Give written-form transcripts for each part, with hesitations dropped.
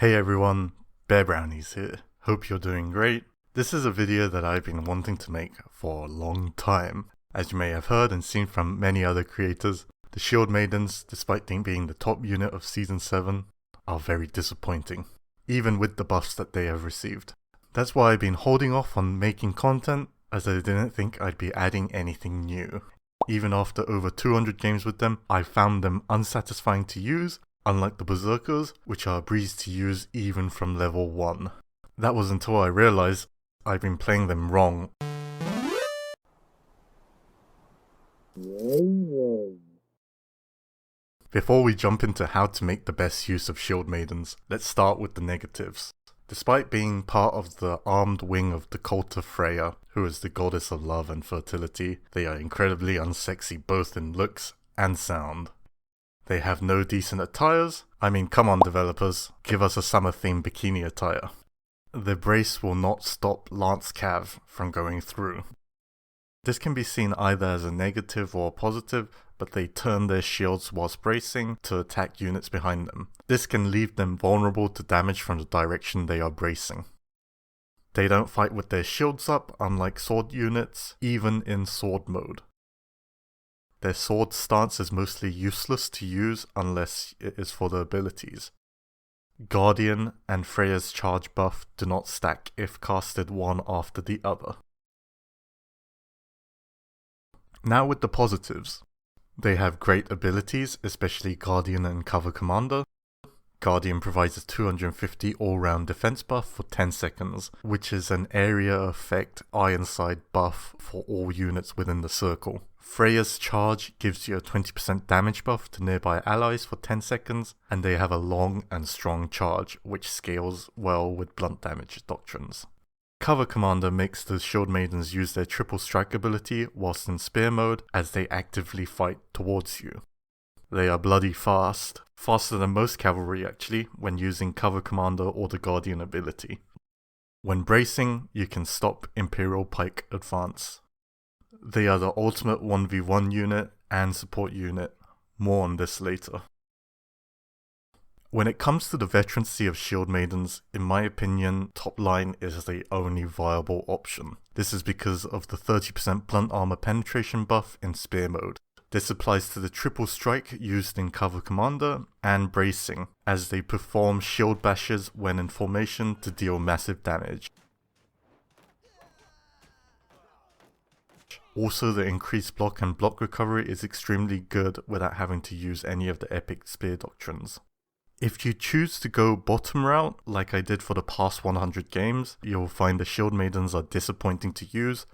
Hey everyone, Bear Brownies here. Hope you're doing great. This is a video that I've been wanting to make for a long time. As you may have heard and seen from many other creators, the Shield Maidens, despite being the top unit of Season 7, are very disappointing, even with the buffs that they have received. That's why I've been holding off on making content, as I didn't think I'd be adding anything new. Even after over 200 games with them, I found them unsatisfying to use, unlike the Berserkers, which are a breeze to use even from level 1. That was until I realized I've been playing them wrong. Before we jump into how to make the best use of Shield Maidens, let's start with the negatives. Despite being part of the armed wing of the cult of Frejya, who is the goddess of love and fertility, they are incredibly unsexy both in looks and sound. They have no decent attires. I mean, come on developers, give us a summer-themed bikini attire. The brace will not stop Lance Cav from going through. This can be seen either as a negative or a positive, but they turn their shields whilst bracing to attack units behind them. This can leave them vulnerable to damage from the direction they are bracing. They don't fight with their shields up, unlike sword units, even in sword mode. Their sword stance is mostly useless to use unless it is for the abilities. Guardian and Frejya's charge buff do not stack if casted one after the other. Now with the positives. They have great abilities, especially Guardian and Cover Commander. Guardian provides a 250 all-round defense buff for 10 seconds, which is an area effect ironside buff for all units within the circle. Frejya's charge gives you a 20% damage buff to nearby allies for 10 seconds, and they have a long and strong charge, which scales well with blunt damage doctrines. Cover Commander makes the Shield Maidens use their triple strike ability whilst in spear mode as they actively fight towards you. They are bloody fast, faster than most cavalry actually, when using Cover Commander or the Guardian ability. When bracing, you can stop Imperial Pike advance. They are the ultimate 1v1 unit and support unit, more on this later. When it comes to the veterancy of Shield Maidens, in my opinion, top line is the only viable option. This is because of the 30% blunt armor penetration buff in spear mode. This applies to the triple strike used in Cover Commander and bracing, as they perform shield bashes when in formation to deal massive damage. Also, the increased block and block recovery is extremely good without having to use any of the epic spear doctrines. If you choose to go bottom route, like I did for the past 100 games, you'll find the Shield Maidens are disappointing to use.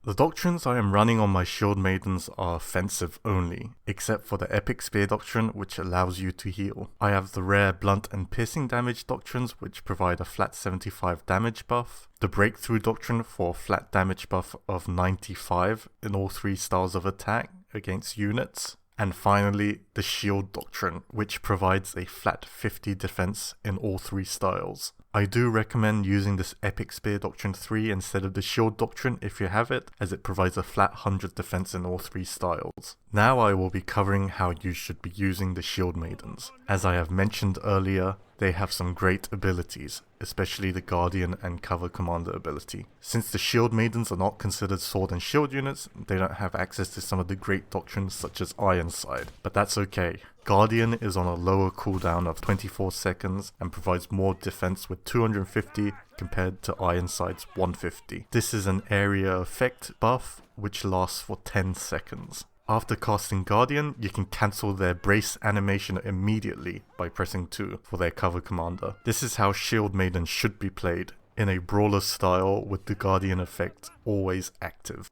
The doctrines I am running on my Shield Maidens are offensive only, except for the Epic Spear Doctrine, which allows you to heal. I have the rare Blunt and Piercing Damage Doctrines, which provide a flat 75 damage buff, the Breakthrough Doctrine for a flat damage buff of 95 in all 3 styles of attack against units, and finally the Shield Doctrine, which provides a flat 50 defense in all 3 styles. I do recommend using this Epic Spear Doctrine 3 instead of the Shield Doctrine if you have it, as it provides a flat 100 defense in all 3 styles. Now I will be covering how you should be using the Shield Maidens. As I have mentioned earlier, they have some great abilities, especially the Guardian and Cover Commander ability. Since the Shield Maidens are not considered sword and shield units, they don't have access to some of the great doctrines such as Ironside, but that's okay. Guardian is on a lower cooldown of 24 seconds and provides more defense with 250 compared to Ironside's 150. This is an area effect buff which lasts for 10 seconds. After casting Guardian, you can cancel their brace animation immediately by pressing 2 for their Cover Commander. This is how Shield Maiden should be played, in a brawler style with the Guardian effect always active.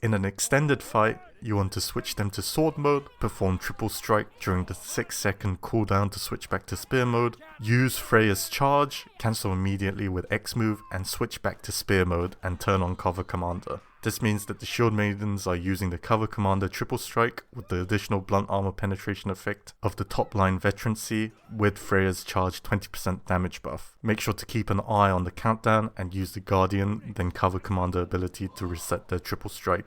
In an extended fight, you want to switch them to sword mode, perform triple strike during the 6-second cooldown to switch back to spear mode, use Frejya's charge, cancel immediately with X move and switch back to spear mode and turn on Cover Commander. This means that the Shield Maidens are using the Cover Commander triple strike with the additional blunt armor penetration effect of the top line veterancy with Frejya's charge 20% damage buff. Make sure to keep an eye on the countdown and use the Guardian then Cover Commander ability to reset their triple strike.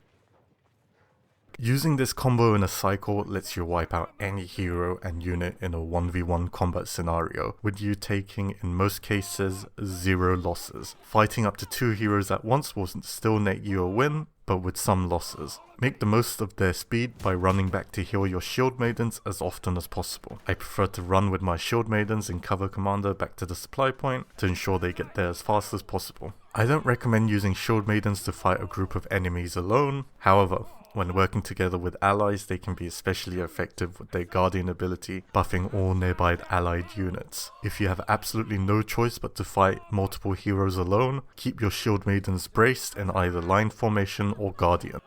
Using this combo in a cycle lets you wipe out any hero and unit in a 1v1 combat scenario, with you taking, in most cases, 0 losses. Fighting up to 2 heroes at once will still net you a win, but with some losses. Make the most of their speed by running back to heal your Shield Maidens as often as possible. I prefer to run with my Shield Maidens in cover commander back to the supply point to ensure they get there as fast as possible. I don't recommend using Shield Maidens to fight a group of enemies alone. However, when working together with allies, they can be especially effective with their Guardian ability, buffing all nearby allied units. If you have absolutely no choice but to fight multiple heroes alone, keep your Shield Maidens braced in either line formation or Guardian.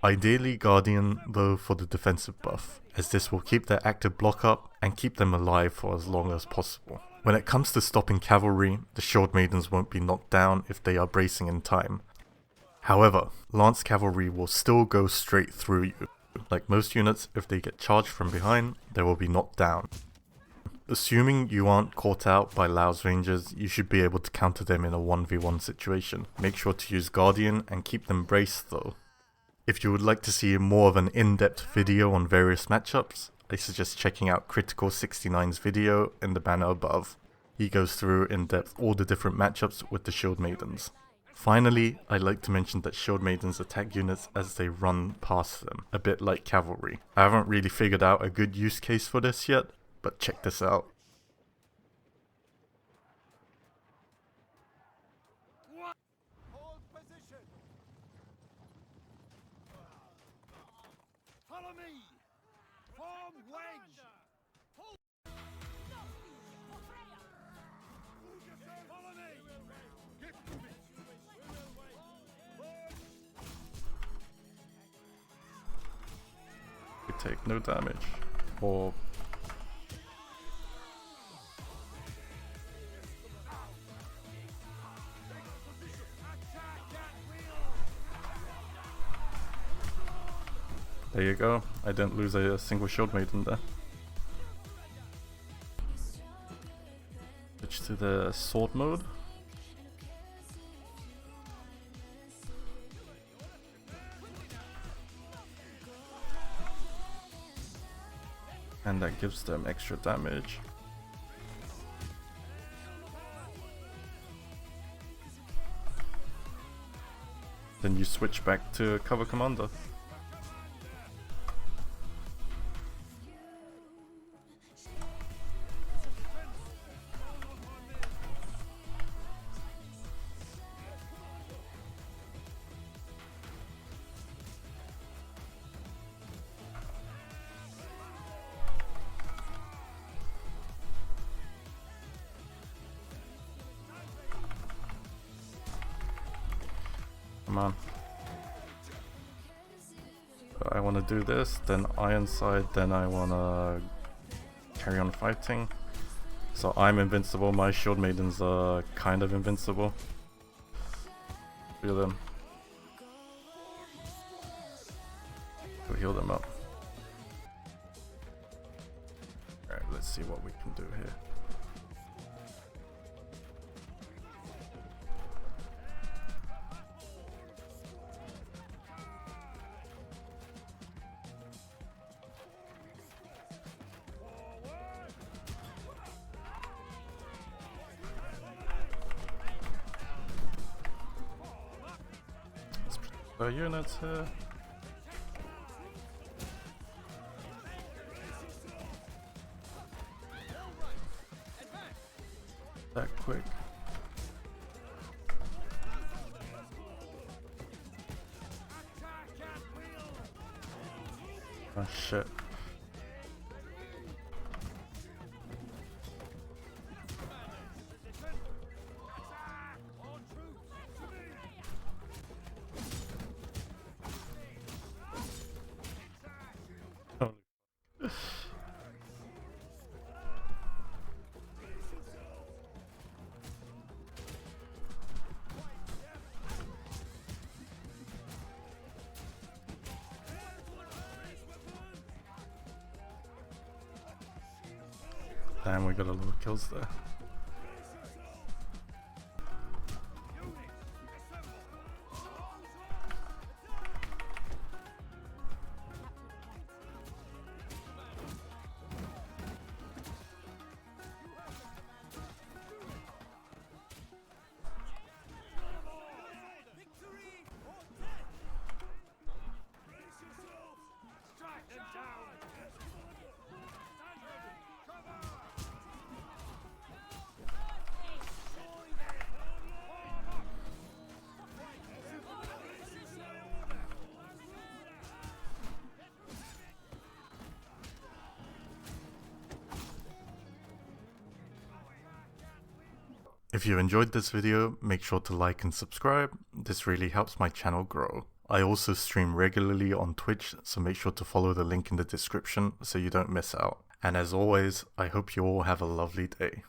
Ideally Guardian though for the defensive buff, as this will keep their active block up and keep them alive for as long as possible. When it comes to stopping cavalry, the Shield Maidens won't be knocked down if they are bracing in time. However, Lance Cavalry will still go straight through you. Like most units, if they get charged from behind, they will be knocked down. Assuming you aren't caught out by Lao's Rangers, you should be able to counter them in a 1v1 situation. Make sure to use Guardian and keep them braced though. If you would like to see more of an in-depth video on various matchups, I suggest checking out Critical 69's video in the banner above. He goes through in depth all the different matchups with the Shield Maidens. Finally, I'd like to mention that Shield Maidens attack units as they run past them, a bit like cavalry. I haven't really figured out a good use case for this yet, but check this out. Hold position. Follow me. Form wedge. Hold. Follow me. Get moving. We take no damage, or there you go, I didn't lose a single Shield Maiden there. Switch to the sword mode. And that gives them extra damage. Then you switch back to cover commander. Come on. I want to do this, then ironside, then I want to carry on fighting. So I'm invincible, my Shield Maidens are kind of invincible. Feel them. Go heal them up. Alright, let's see what we can do here. Units here. That quick. Oh shit. Damn, we got a lot of kills there. If you enjoyed this video, make sure to like and subscribe. This really helps my channel grow. I also stream regularly on Twitch, so make sure to follow the link in the description so you don't miss out. And as always, I hope you all have a lovely day.